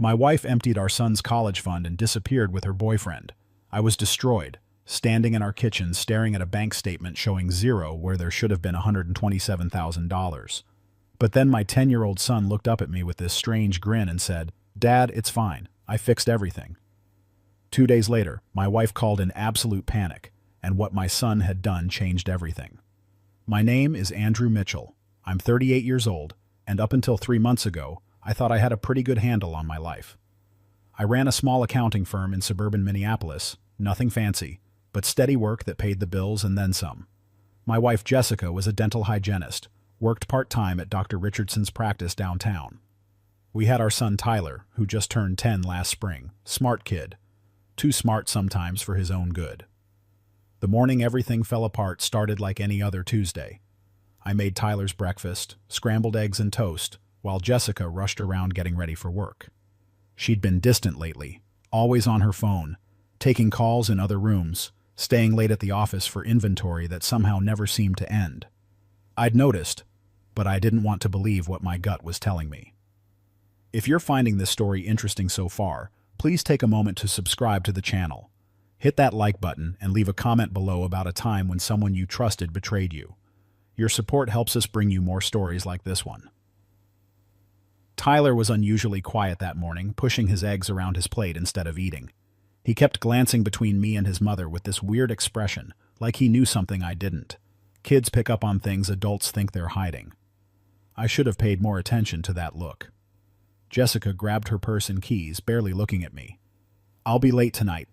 My wife emptied our son's college fund and disappeared with her boyfriend. I was destroyed, standing in our kitchen staring at a bank statement showing zero where there should have been $127,000. But then my 10-year-old son looked up at me with this strange grin and said, "Dad, it's fine. I fixed everything." 2 days later, my wife called in absolute panic, and what my son had done changed everything. My name is Andrew Mitchell. I'm 38 years old, and up until 3 months ago, I thought I had a pretty good handle on my life. I ran a small accounting firm in suburban Minneapolis, nothing fancy, but steady work that paid the bills and then some. My wife Jessica was a dental hygienist, worked part-time at Dr. Richardson's practice downtown. We had our son Tyler, who just turned 10 last spring. Smart kid. Too smart sometimes for his own good. The morning everything fell apart started like any other Tuesday. I made Tyler's breakfast, scrambled eggs and toast, while Jessica rushed around getting ready for work. She'd been distant lately, always on her phone, taking calls in other rooms, staying late at the office for inventory that somehow never seemed to end. I'd noticed, but I didn't want to believe what my gut was telling me. If you're finding this story interesting so far, please take a moment to subscribe to the channel. Hit that like button and leave a comment below about a time when someone you trusted betrayed you. Your support helps us bring you more stories like this one. Tyler was unusually quiet that morning, pushing his eggs around his plate instead of eating. He kept glancing between me and his mother with this weird expression, like he knew something I didn't. Kids pick up on things adults think they're hiding. I should have paid more attention to that look. Jessica grabbed her purse and keys, barely looking at me. "I'll be late tonight.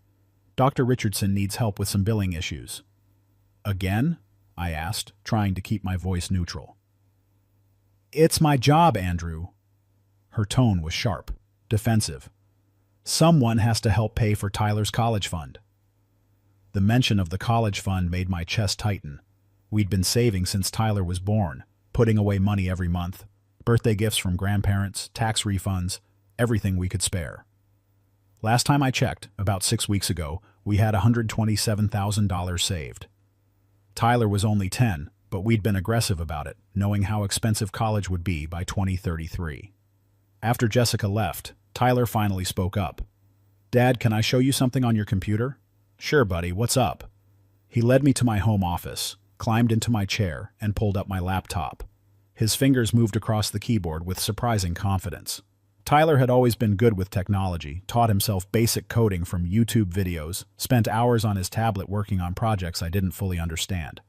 Dr. Richardson needs help with some billing issues." "Again?" I asked, trying to keep my voice neutral. "It's my job, Andrew." Her tone was sharp, defensive. "Someone has to help pay for Tyler's college fund." The mention of the college fund made my chest tighten. We'd been saving since Tyler was born, putting away money every month, birthday gifts from grandparents, tax refunds, everything we could spare. Last time I checked, about 6 weeks ago, we had $127,000 saved. Tyler was only 10, but we'd been aggressive about it, knowing how expensive college would be by 2033. After Jessica left, Tyler finally spoke up. "Dad, can I show you something on your computer?" "Sure, buddy, what's up?" He led me to my home office, climbed into my chair, and pulled up my laptop. His fingers moved across the keyboard with surprising confidence. Tyler had always been good with technology, taught himself basic coding from YouTube videos, spent hours on his tablet working on projects I didn't fully understand.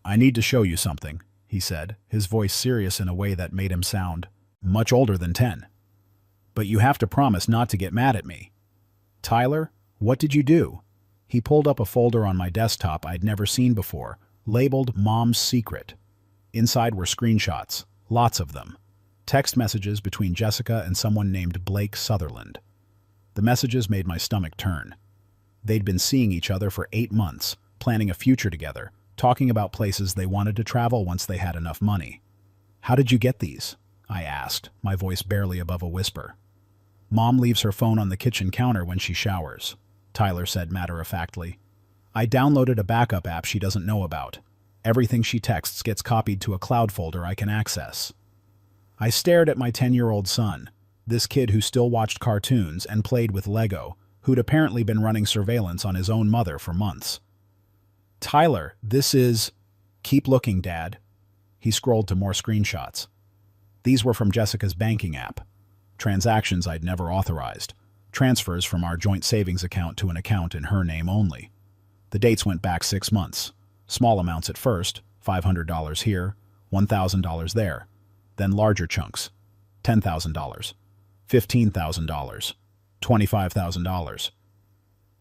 "I need to show you something," he said, his voice serious in a way that made him sound much older than 10. "But you have to promise not to get mad at me." "Tyler, what did you do?" He pulled up a folder on my desktop I'd never seen before, labeled Mom's Secret. Inside were screenshots, lots of them. Text messages between Jessica and someone named Blake Sutherland. The messages made my stomach turn. They'd been seeing each other for 8 months, planning a future together, talking about places they wanted to travel once they had enough money. "How did you get these?" I asked, my voice barely above a whisper. "Mom leaves her phone on the kitchen counter when she showers," Tyler said matter-of-factly. "I downloaded a backup app she doesn't know about. Everything she texts gets copied to a cloud folder I can access." I stared at my 10-year-old son, this kid who still watched cartoons and played with Lego, who'd apparently been running surveillance on his own mother for months. "Tyler, this is—" "Keep looking, Dad." He scrolled to more screenshots. These were from Jessica's banking app. Transactions I'd never authorized. Transfers from our joint savings account to an account in her name only. The dates went back 6 months. Small amounts at first, $500 here, $1,000 there. Then larger chunks, $10,000, $15,000, $25,000.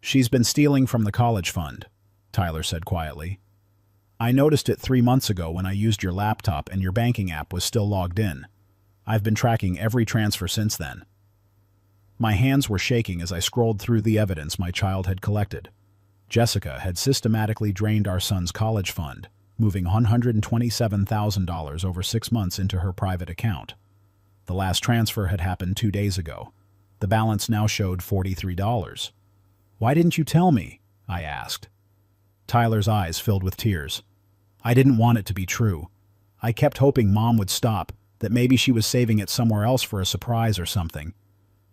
"She's been stealing from the college fund," Tyler said quietly. "I noticed it 3 months ago when I used your laptop and your banking app was still logged in. I've been tracking every transfer since then." My hands were shaking as I scrolled through the evidence my child had collected. Jessica had systematically drained our son's college fund, moving $127,000 over 6 months into her private account. The last transfer had happened 2 days ago. The balance now showed $43. "Why didn't you tell me?" I asked. Tyler's eyes filled with tears. "I didn't want it to be true. I kept hoping Mom would stop, that maybe she was saving it somewhere else for a surprise or something.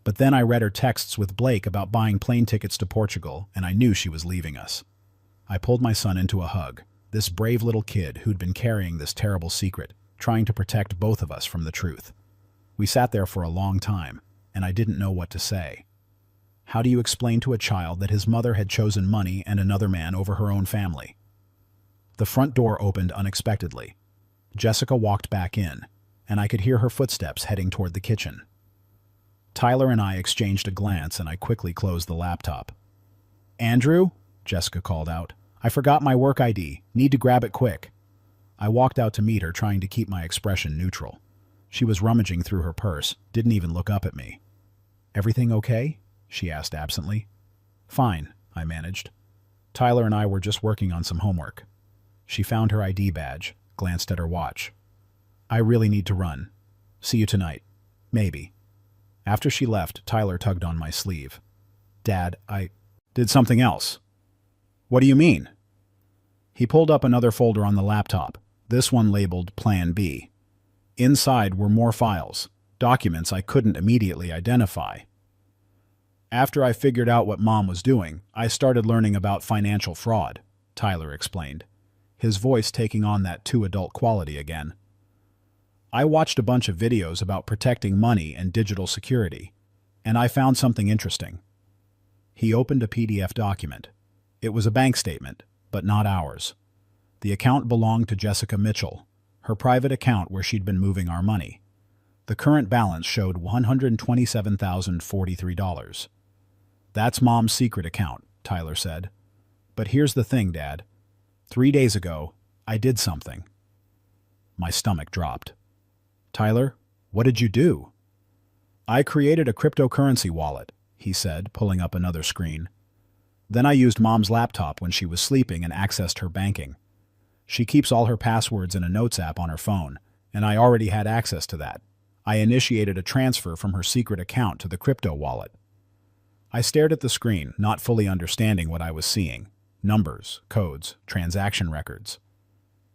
But then I read her texts with Blake about buying plane tickets to Portugal, and I knew she was leaving us. I pulled my son into a hug, this brave little kid who'd been carrying this terrible secret, trying to protect both of us from the truth. We sat there for a long time, and I didn't know what to say. How do you explain to a child that his mother had chosen money and another man over her own family? The front door opened unexpectedly. Jessica walked back in, and I could hear her footsteps heading toward the kitchen. Tyler and I exchanged a glance, and I quickly closed the laptop. "Andrew?" Jessica called out. "I forgot my work ID. Need to grab it quick." I walked out to meet her, trying to keep my expression neutral. She was rummaging through her purse, didn't even look up at me. "Everything okay?" she asked absently. "Fine," I managed. "Tyler and I were just working on some homework." She found her ID badge, glanced at her watch. "I really need to run. See you tonight. Maybe." After she left, Tyler tugged on my sleeve. "Dad, I did something else." "What do you mean?" He pulled up another folder on the laptop, this one labeled Plan B. Inside were more files, documents I couldn't immediately identify. "After I figured out what Mom was doing, I started learning about financial fraud," Tyler explained, his voice taking on that too adult quality again. "I watched a bunch of videos about protecting money and digital security, and I found something interesting." He opened a PDF document. It was a bank statement, but not ours. The account belonged to Jessica Mitchell, her private account where she'd been moving our money. The current balance showed $127,043. "That's Mom's secret account," Tyler said. "But here's the thing, Dad. 3 days ago, I did something." My stomach dropped. "Tyler, what did you do?" "I created a cryptocurrency wallet," he said, pulling up another screen. "Then I used Mom's laptop when she was sleeping and accessed her banking. She keeps all her passwords in a notes app on her phone, and I already had access to that. I initiated a transfer from her secret account to the crypto wallet." I stared at the screen, not fully understanding what I was seeing. Numbers, codes, transaction records.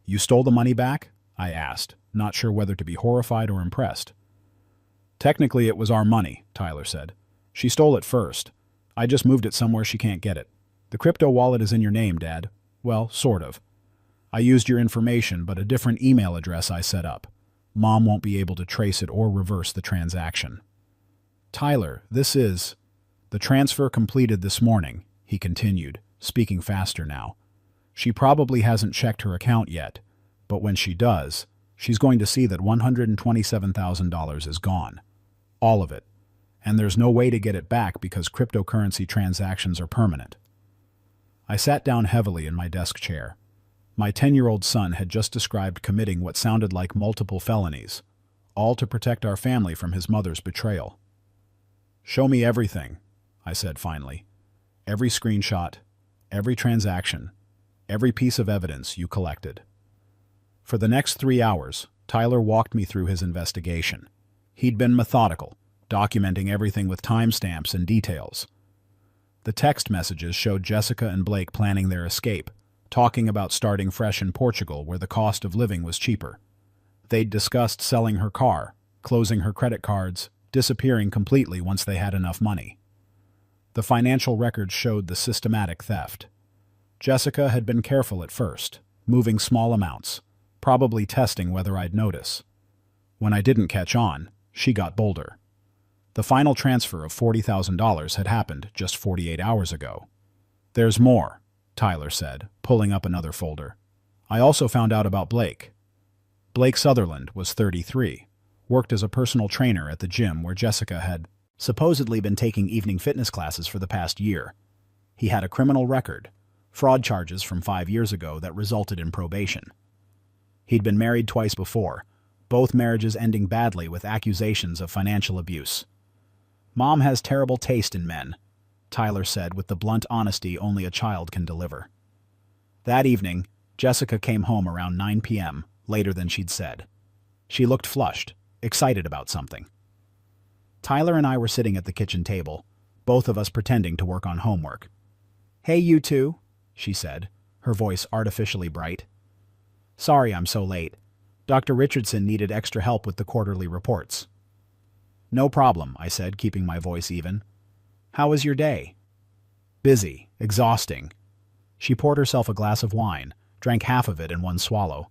"You stole the money back?" I asked, not sure whether to be horrified or impressed. "Technically, it was our money," Tyler said. "She stole it first. I just moved it somewhere she can't get it. The crypto wallet is in your name, Dad. Well, sort of. I used your information, but a different email address I set up. Mom won't be able to trace it or reverse the transaction." "Tyler, this is—" "The transfer completed this morning," he continued, speaking faster now. "She probably hasn't checked her account yet, but when she does, she's going to see that $127,000 is gone. All of it. And there's no way to get it back because cryptocurrency transactions are permanent." I sat down heavily in my desk chair. My 10-year-old son had just described committing what sounded like multiple felonies, all to protect our family from his mother's betrayal. "Show me everything," I said finally. "Every screenshot, every transaction, every piece of evidence you collected." For the next 3 hours, Tyler walked me through his investigation. He'd been methodical, documenting everything with timestamps and details. The text messages showed Jessica and Blake planning their escape, talking about starting fresh in Portugal where the cost of living was cheaper. They'd discussed selling her car, closing her credit cards, disappearing completely once they had enough money. The financial records showed the systematic theft. Jessica had been careful at first, moving small amounts, probably testing whether I'd notice. When I didn't catch on, she got bolder. The final transfer of $40,000 had happened just 48 hours ago. "There's more," Tyler said, pulling up another folder. "I also found out about Blake." Blake Sutherland was 33, worked as a personal trainer at the gym where Jessica had supposedly been taking evening fitness classes for the past year. He had a criminal record, fraud charges from 5 years ago that resulted in probation. He'd been married twice before, both marriages ending badly with accusations of financial abuse. "Mom has terrible taste in men," Tyler said with the blunt honesty only a child can deliver. That evening, Jessica came home around 9 p.m., later than she'd said. She looked flushed, excited about something. Tyler and I were sitting at the kitchen table, both of us pretending to work on homework. "Hey, you two," she said, her voice artificially bright. "Sorry I'm so late. Dr. Richardson needed extra help with the quarterly reports." No problem, I said, keeping my voice even. How was your day? Busy, exhausting. She poured herself a glass of wine, drank half of it in one swallow.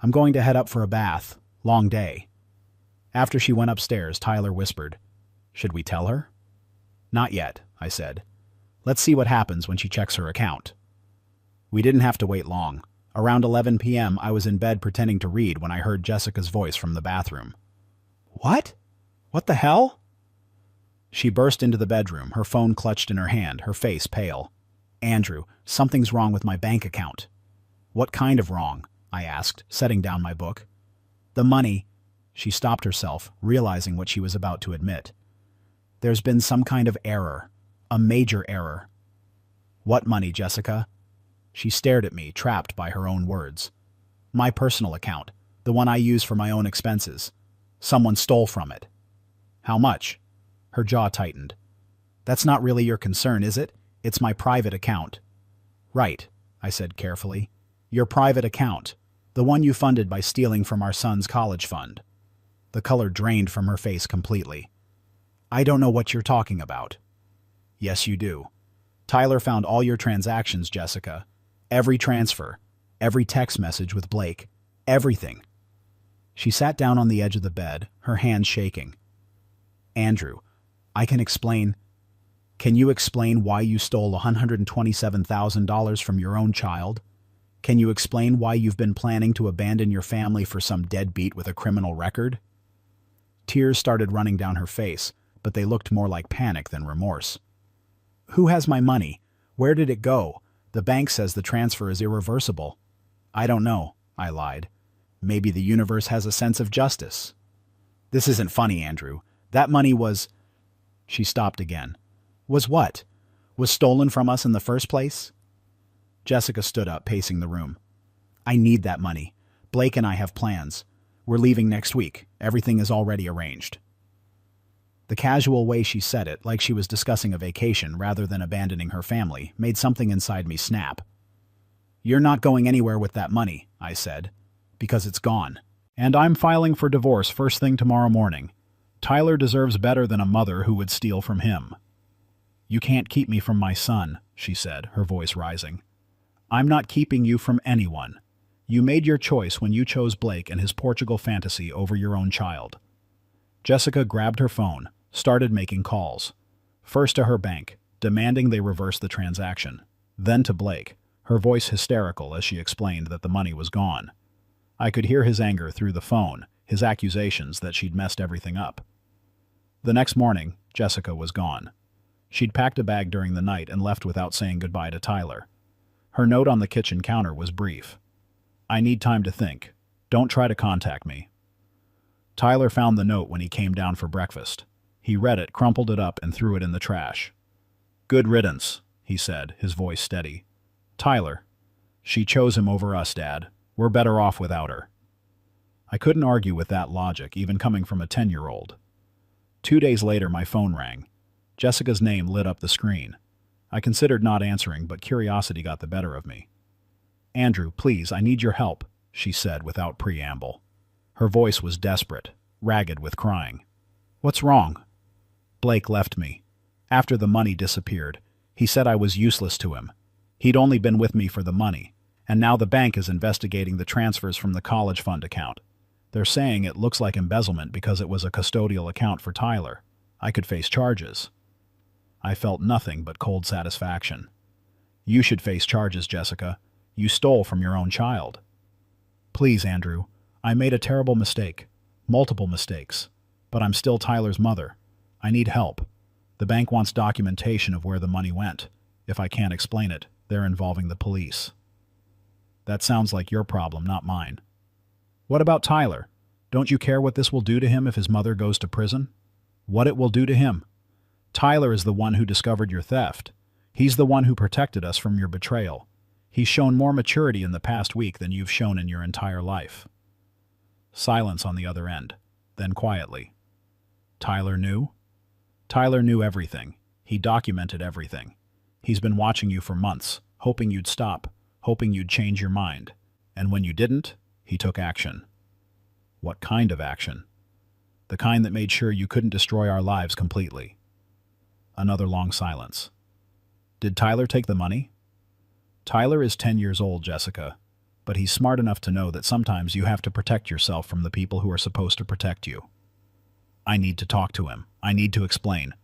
I'm going to head up for a bath. Long day. After she went upstairs, Tyler whispered, Should we tell her? Not yet, I said. Let's see what happens when she checks her account. We didn't have to wait long. Around 11 p.m., I was in bed pretending to read when I heard Jessica's voice from the bathroom. What? What the hell? She burst into the bedroom, her phone clutched in her hand, her face pale. Andrew, something's wrong with my bank account. What kind of wrong? I asked, setting down my book. The money. She stopped herself, realizing what she was about to admit. There's been some kind of error. A major error. What money, Jessica? She stared at me, trapped by her own words. My personal account, the one I use for my own expenses. Someone stole from it. How much? Her jaw tightened. That's not really your concern, is it? It's my private account. Right, I said carefully. Your private account. The one you funded by stealing from our son's college fund. The color drained from her face completely. I don't know what you're talking about. Yes, you do. Tyler found all your transactions, Jessica. Every transfer. Every text message with Blake. Everything. She sat down on the edge of the bed, her hands shaking. Andrew, I can explain. Can you explain why you stole $127,000 from your own child? Can you explain why you've been planning to abandon your family for some deadbeat with a criminal record? Tears started running down her face, but they looked more like panic than remorse. Who has my money? Where did it go? The bank says the transfer is irreversible. I don't know, I lied. Maybe the universe has a sense of justice. This isn't funny, Andrew. That money was... She stopped again. Was what? Was stolen from us in the first place? Jessica stood up, pacing the room. I need that money. Blake and I have plans. We're leaving next week. Everything is already arranged. The casual way she said it, like she was discussing a vacation rather than abandoning her family, made something inside me snap. You're not going anywhere with that money, I said, because it's gone. And I'm filing for divorce first thing tomorrow morning. Tyler deserves better than a mother who would steal from him. You can't keep me from my son, she said, her voice rising. I'm not keeping you from anyone. You made your choice when you chose Blake and his Portugal fantasy over your own child. Jessica grabbed her phone, started making calls. First to her bank, demanding they reverse the transaction. Then to Blake, her voice hysterical as she explained that the money was gone. I could hear his anger through the phone, his accusations that she'd messed everything up. The next morning, Jessica was gone. She'd packed a bag during the night and left without saying goodbye to Tyler. Her note on the kitchen counter was brief. I need time to think. Don't try to contact me. Tyler found the note when he came down for breakfast. He read it, crumpled it up, and threw it in the trash. Good riddance, he said, his voice steady. Tyler. She chose him over us, Dad. We're better off without her. I couldn't argue with that logic, even coming from a 10-year-old. 2 days later, my phone rang. Jessica's name lit up the screen. I considered not answering, but curiosity got the better of me. Andrew, please, I need your help, she said without preamble. Her voice was desperate, ragged with crying. What's wrong? Blake left me. After the money disappeared, he said I was useless to him. He'd only been with me for the money, and now the bank is investigating the transfers from the college fund account. They're saying it looks like embezzlement because it was a custodial account for Tyler. I could face charges. I felt nothing but cold satisfaction. You should face charges, Jessica. You stole from your own child. Please, Andrew. I made a terrible mistake. Multiple mistakes. But I'm still Tyler's mother. I need help. The bank wants documentation of where the money went. If I can't explain it, they're involving the police. That sounds like your problem, not mine. What about Tyler? Don't you care what this will do to him if his mother goes to prison? What it will do to him? Tyler is the one who discovered your theft. He's the one who protected us from your betrayal. He's shown more maturity in the past week than you've shown in your entire life. Silence on the other end, then quietly. Tyler knew? Tyler knew everything. He documented everything. He's been watching you for months, hoping you'd stop, hoping you'd change your mind. And when you didn't, he took action. What kind of action? The kind that made sure you couldn't destroy our lives completely. Another long silence. Did Tyler take the money? Tyler is 10 years old, Jessica, but he's smart enough to know that sometimes you have to protect yourself from the people who are supposed to protect you. I need to talk to him. I need to explain.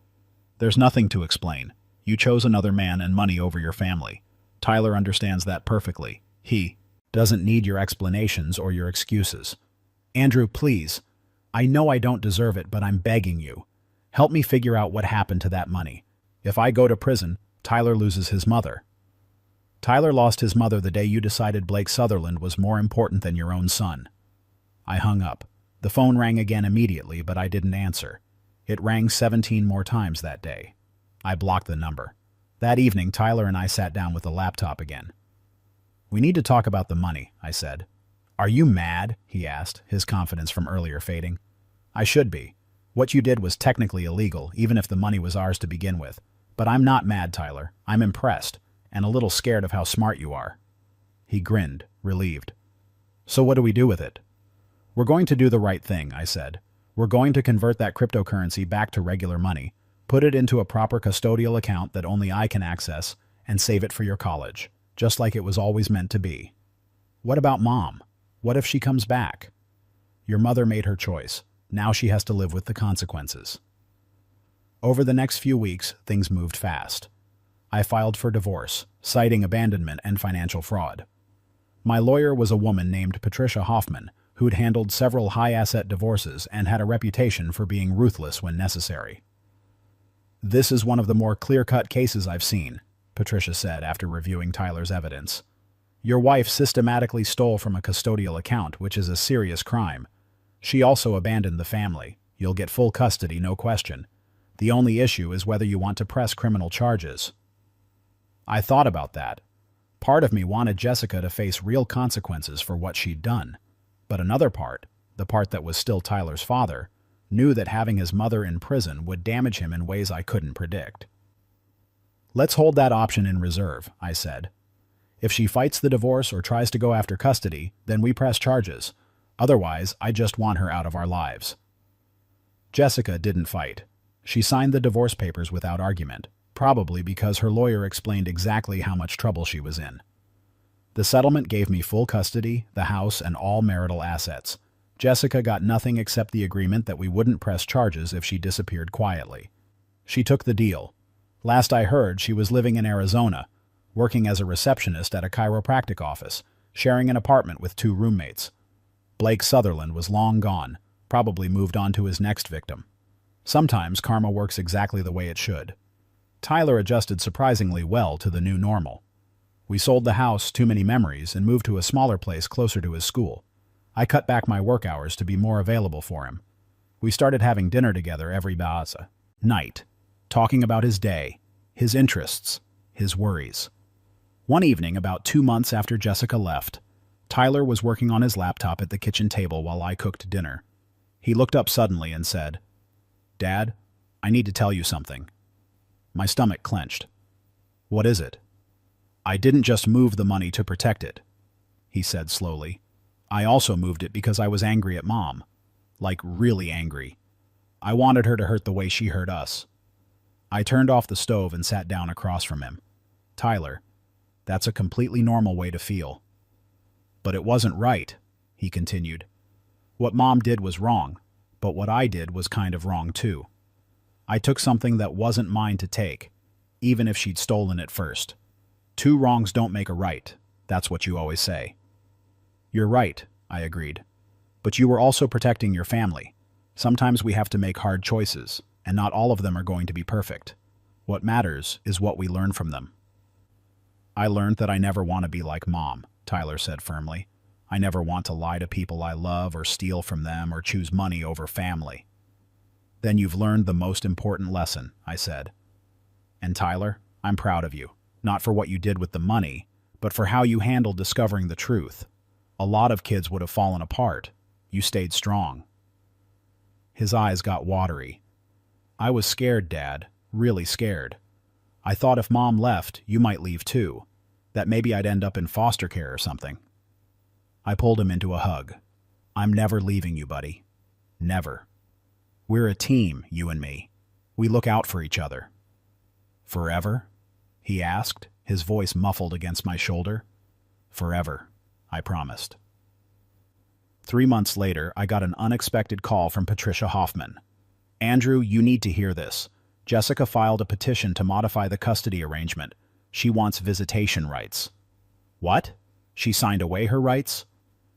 There's nothing to explain. You chose another man and money over your family. Tyler understands that perfectly. He doesn't need your explanations or your excuses. Andrew, please. I know I don't deserve it, but I'm begging you. Help me figure out what happened to that money. If I go to prison, Tyler loses his mother. Tyler lost his mother the day you decided Blake Sutherland was more important than your own son. I hung up. The phone rang again immediately, but I didn't answer. It rang 17 more times that day. I blocked the number. That evening, Tyler and I sat down with the laptop again. We need to talk about the money, I said. Are you mad? He asked, his confidence from earlier fading. I should be. What you did was technically illegal, even if the money was ours to begin with. But I'm not mad, Tyler. I'm impressed, and a little scared of how smart you are. He grinned, relieved. So what do we do with it? We're going to do the right thing, I said. We're going to convert that cryptocurrency back to regular money, put it into a proper custodial account that only I can access, and save it for your college, just like it was always meant to be. What about Mom? What if she comes back? Your mother made her choice. Now she has to live with the consequences. Over the next few weeks, things moved fast. I filed for divorce, citing abandonment and financial fraud. My lawyer was a woman named Patricia Hoffman, who'd handled several high-asset divorces and had a reputation for being ruthless when necessary. This is one of the more clear-cut cases I've seen, Patricia said after reviewing Tyler's evidence. Your wife systematically stole from a custodial account, which is a serious crime. She also abandoned the family. You'll get full custody, no question. The only issue is whether you want to press criminal charges. I thought about that. Part of me wanted Jessica to face real consequences for what she'd done. But another part, the part that was still Tyler's father, knew that having his mother in prison would damage him in ways I couldn't predict. Let's hold that option in reserve, I said. If she fights the divorce or tries to go after custody, then we press charges. Otherwise, I just want her out of our lives. Jessica didn't fight. She signed the divorce papers without argument, probably because her lawyer explained exactly how much trouble she was in. The settlement gave me full custody, the house, and all marital assets. Jessica got nothing except the agreement that we wouldn't press charges if she disappeared quietly. She took the deal. Last I heard, she was living in Arizona, working as a receptionist at a chiropractic office, sharing an apartment with 2 roommates. Blake Sutherland was long gone, probably moved on to his next victim. Sometimes karma works exactly the way it should. Tyler adjusted surprisingly well to the new normal. We sold the house, Too Many Memories, and moved to a smaller place closer to his school. I cut back my work hours to be more available for him. We started having dinner together every night, talking about his day, his interests, his worries. One evening, about 2 months after Jessica left, Tyler was working on his laptop at the kitchen table while I cooked dinner. He looked up suddenly and said, "Dad, I need to tell you something." My stomach clenched. "What is it?" "I didn't just move the money to protect it," he said slowly. "I also moved it because I was angry at Mom. Like, really angry. I wanted her to hurt the way she hurt us." I turned off the stove and sat down across from him. "Tyler, that's a completely normal way to feel." "But it wasn't right," he continued. "What Mom did was wrong, but what I did was kind of wrong too. I took something that wasn't mine to take, even if she'd stolen it first. 2 wrongs don't make a right. That's what you always say." "You're right," I agreed. "But you were also protecting your family. Sometimes we have to make hard choices, and not all of them are going to be perfect. What matters is what we learn from them." "I learned that I never want to be like Mom," Tyler said firmly. "I never want to lie to people I love or steal from them or choose money over family." "Then you've learned the most important lesson," I said. "And Tyler, I'm proud of you. Not for what you did with the money, but for how you handled discovering the truth. A lot of kids would have fallen apart. You stayed strong." His eyes got watery. "I was scared, Dad, really scared. I thought if Mom left, you might leave too. That maybe I'd end up in foster care or something." I pulled him into a hug. "I'm never leaving you, buddy. Never." We're a team, you and me. We look out for each other. Forever? He asked, his voice muffled against my shoulder. Forever, I promised. 3 months later, I got an unexpected call from Patricia Hoffman. Andrew, you need to hear this. Jessica filed a petition to modify the custody arrangement. She wants visitation rights. What? She signed away her rights?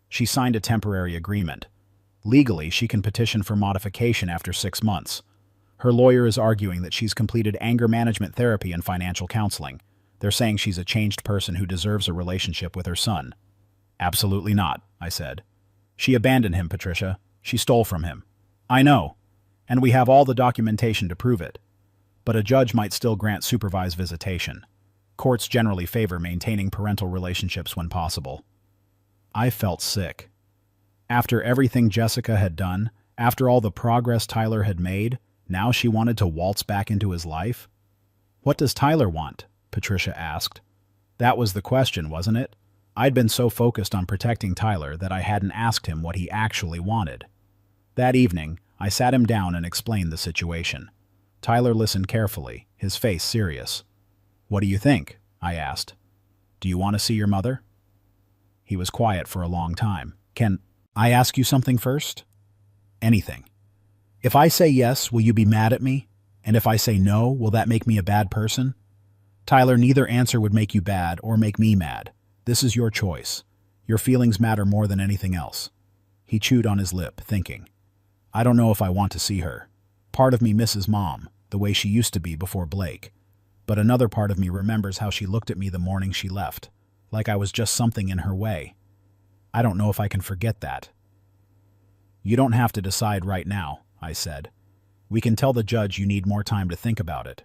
She signed a temporary agreement. Legally, she can petition for modification after 6 months. Her lawyer is arguing that she's completed anger management therapy and financial counseling. They're saying she's a changed person who deserves a relationship with her son. Absolutely not, I said. She abandoned him, Patricia. She stole from him. I know. And we have all the documentation to prove it. But a judge might still grant supervised visitation. Courts generally favor maintaining parental relationships when possible. I felt sick. After everything Jessica had done, after all the progress Tyler had made, now she wanted to waltz back into his life? What does Tyler want? Patricia asked. That was the question, wasn't it? I'd been so focused on protecting Tyler that I hadn't asked him what he actually wanted. That evening, I sat him down and explained the situation. Tyler listened carefully, his face serious. What do you think? I asked. Do you want to see your mother? He was quiet for a long time. Can I ask you something first? Anything. If I say yes, will you be mad at me? And if I say no, will that make me a bad person? Tyler, neither answer would make you bad or make me mad. This is your choice. Your feelings matter more than anything else. He chewed on his lip, thinking. I don't know if I want to see her. Part of me misses Mom, the way she used to be before Blake. But another part of me remembers how she looked at me the morning she left, like I was just something in her way. I don't know if I can forget that. You don't have to decide right now, I said. We can tell the judge you need more time to think about it.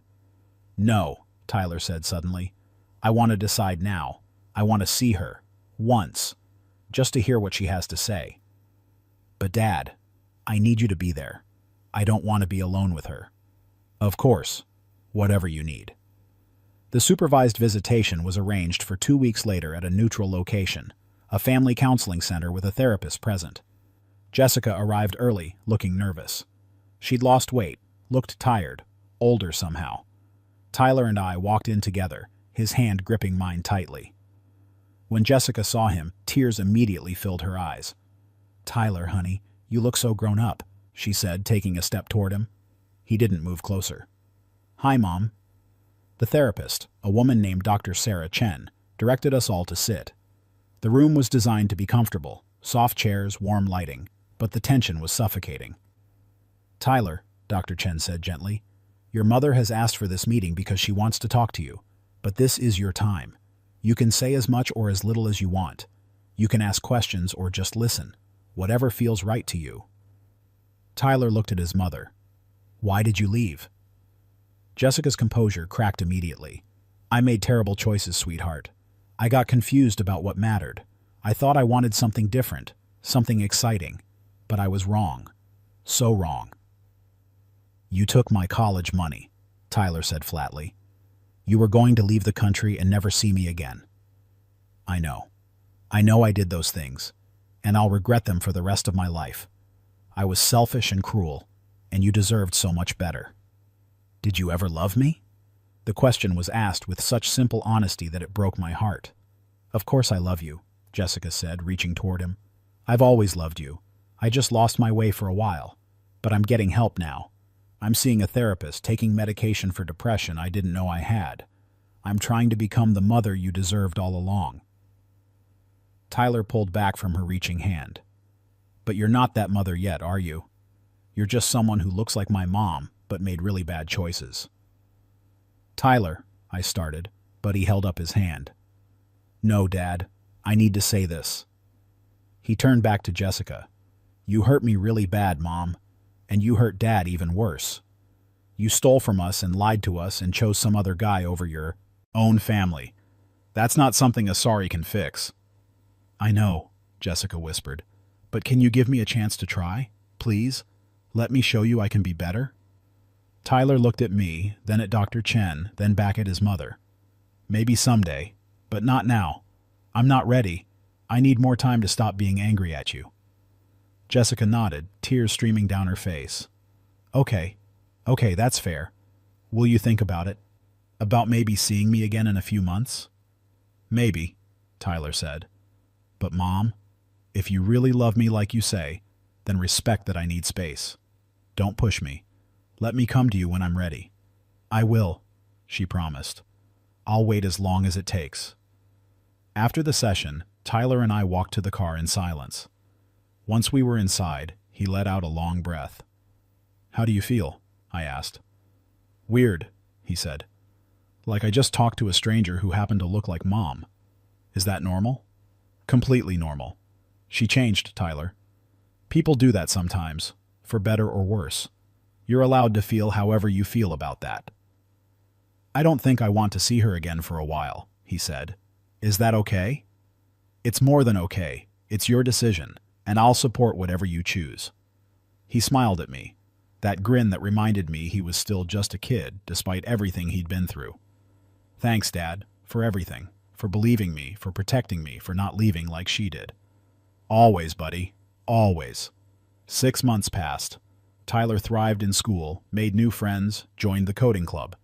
No, Tyler said suddenly. I want to decide now. I want to see her. Once. Just to hear what she has to say. But Dad, I need you to be there. I don't want to be alone with her. Of course. Whatever you need. The supervised visitation was arranged for 2 weeks later at a neutral location, a family counseling center with a therapist present. Jessica arrived early, looking nervous. She'd lost weight, looked tired, older somehow. Tyler and I walked in together, his hand gripping mine tightly. When Jessica saw him, tears immediately filled her eyes. Tyler, honey, you look so grown up, she said, taking a step toward him. He didn't move closer. Hi, Mom. The therapist, a woman named Dr. Sarah Chen, directed us all to sit. The room was designed to be comfortable, soft chairs, warm lighting, but the tension was suffocating. Tyler, Dr. Chen said gently, your mother has asked for this meeting because she wants to talk to you, but this is your time. You can say as much or as little as you want. You can ask questions or just listen, whatever feels right to you. Tyler looked at his mother. Why did you leave? Jessica's composure cracked immediately. I made terrible choices, sweetheart. I got confused about what mattered. I thought I wanted something different, something exciting, but I was wrong. So wrong. You took my college money, Tyler said flatly. You were going to leave the country and never see me again. I know. I know I did those things, and I'll regret them for the rest of my life. I was selfish and cruel, and you deserved so much better. Did you ever love me? The question was asked with such simple honesty that it broke my heart. Of course I love you, Jessica said, reaching toward him. I've always loved you. I just lost my way for a while, but I'm getting help now. I'm seeing a therapist, taking medication for depression I didn't know I had. I'm trying to become the mother you deserved all along. Tyler pulled back from her reaching hand. But you're not that mother yet, are you? You're just someone who looks like my mom, but made really bad choices. Tyler, I started, but he held up his hand. No, Dad, I need to say this. He turned back to Jessica. You hurt me really bad, Mom, and you hurt Dad even worse. You stole from us and lied to us and chose some other guy over your own family. That's not something a sorry can fix. I know, Jessica whispered, but can you give me a chance to try? Please? Let me show you I can be better? Tyler looked at me, then at Dr. Chen, then back at his mother. Maybe someday, but not now. I'm not ready. I need more time to stop being angry at you. Jessica nodded, tears streaming down her face. Okay. Okay, that's fair. Will you think about it? About maybe seeing me again in a few months? Maybe, Tyler said. But Mom, if you really love me like you say, then respect that I need space. Don't push me. Let me come to you when I'm ready. I will, she promised. I'll wait as long as it takes. After the session, Tyler and I walked to the car in silence. Once we were inside, he let out a long breath. How do you feel? I asked. Weird, he said. Like I just talked to a stranger who happened to look like Mom. Is that normal? Completely normal. She changed, Tyler. People do that sometimes, for better or worse. You're allowed to feel however you feel about that. I don't think I want to see her again for a while, he said. Is that okay? It's more than okay. It's your decision, and I'll support whatever you choose. He smiled at me, that grin that reminded me he was still just a kid despite everything he'd been through. Thanks, Dad, for everything, for believing me, for protecting me, for not leaving like she did. Always, buddy, always. 6 months passed. Tyler thrived in school, made new friends, joined the coding club.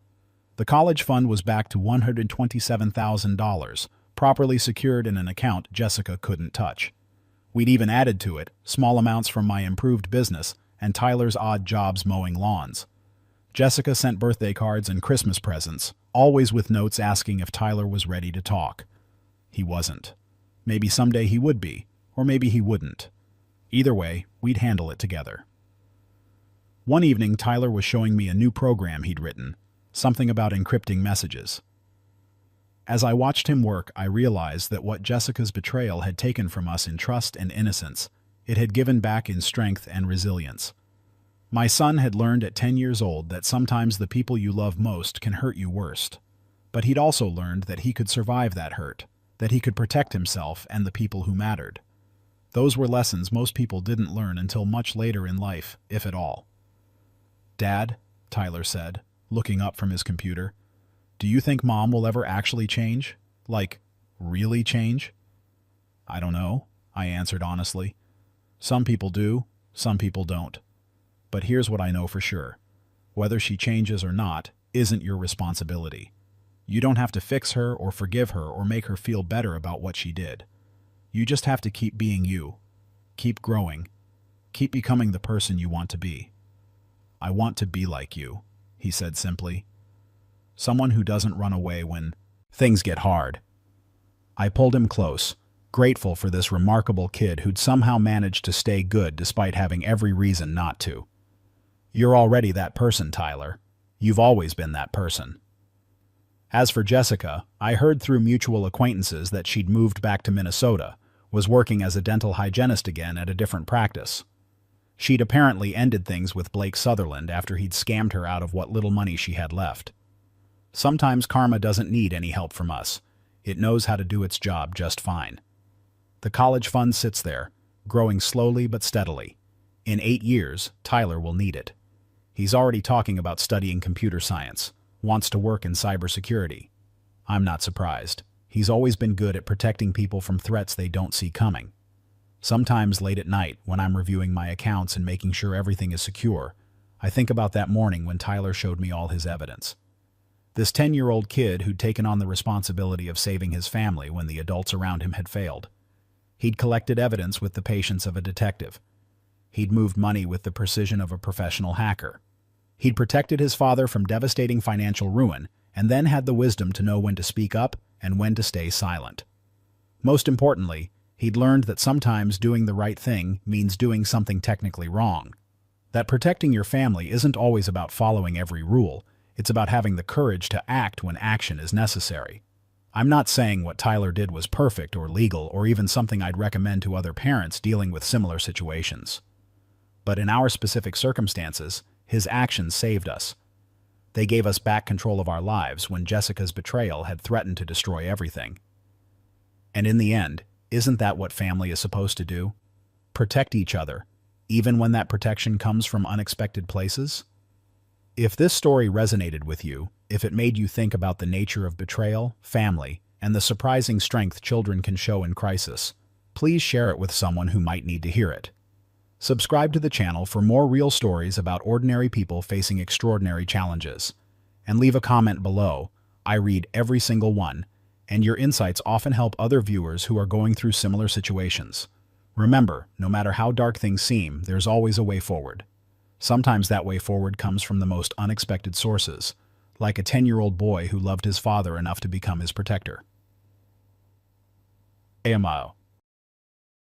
The college fund was back to $127,000, properly secured in an account Jessica couldn't touch. We'd even added to it small amounts from my improved business and Tyler's odd jobs mowing lawns. Jessica sent birthday cards and Christmas presents, always with notes asking if Tyler was ready to talk. He wasn't. Maybe someday he would be, or maybe he wouldn't. Either way, we'd handle it together. One evening, Tyler was showing me a new program he'd written, something about encrypting messages. As I watched him work, I realized that what Jessica's betrayal had taken from us in trust and innocence, it had given back in strength and resilience. My son had learned at 10 years old that sometimes the people you love most can hurt you worst. But he'd also learned that he could survive that hurt, that he could protect himself and the people who mattered. Those were lessons most people didn't learn until much later in life, if at all. Dad, Tyler said, looking up from his computer, do you think Mom will ever actually change? Like, really change? I don't know, I answered honestly. Some people do, some people don't. But here's what I know for sure. Whether she changes or not isn't your responsibility. You don't have to fix her or forgive her or make her feel better about what she did. You just have to keep being you. Keep growing. Keep becoming the person you want to be. I want to be like you, he said simply. Someone who doesn't run away when things get hard. I pulled him close, grateful for this remarkable kid who'd somehow managed to stay good despite having every reason not to. You're already that person, Tyler. You've always been that person. As for Jessica, I heard through mutual acquaintances that she'd moved back to Minnesota, was working as a dental hygienist again at a different practice. She'd apparently ended things with Blake Sutherland after he'd scammed her out of what little money she had left. Sometimes karma doesn't need any help from us. It knows how to do its job just fine. The college fund sits there, growing slowly but steadily. In 8 years, Tyler will need it. He's already talking about studying computer science, wants to work in cybersecurity. I'm not surprised. He's always been good at protecting people from threats they don't see coming. Sometimes late at night, when I'm reviewing my accounts and making sure everything is secure, I think about that morning when Tyler showed me all his evidence. This 10-year-old kid who'd taken on the responsibility of saving his family when the adults around him had failed. He'd collected evidence with the patience of a detective. He'd moved money with the precision of a professional hacker. He'd protected his father from devastating financial ruin and then had the wisdom to know when to speak up and when to stay silent. Most importantly, he'd learned that sometimes doing the right thing means doing something technically wrong. That protecting your family isn't always about following every rule, it's about having the courage to act when action is necessary. I'm not saying what Tyler did was perfect or legal or even something I'd recommend to other parents dealing with similar situations. But in our specific circumstances, his actions saved us. They gave us back control of our lives when Jessica's betrayal had threatened to destroy everything. And in the end, isn't that what family is supposed to do? Protect each other, even when that protection comes from unexpected places? If this story resonated with you, if it made you think about the nature of betrayal, family, and the surprising strength children can show in crisis, please share it with someone who might need to hear it. Subscribe to the channel for more real stories about ordinary people facing extraordinary challenges. And leave a comment below. I read every single one, and your insights often help other viewers who are going through similar situations. Remember, no matter how dark things seem, there's always a way forward. Sometimes that way forward comes from the most unexpected sources, like a 10-year-old boy who loved his father enough to become his protector. AMO.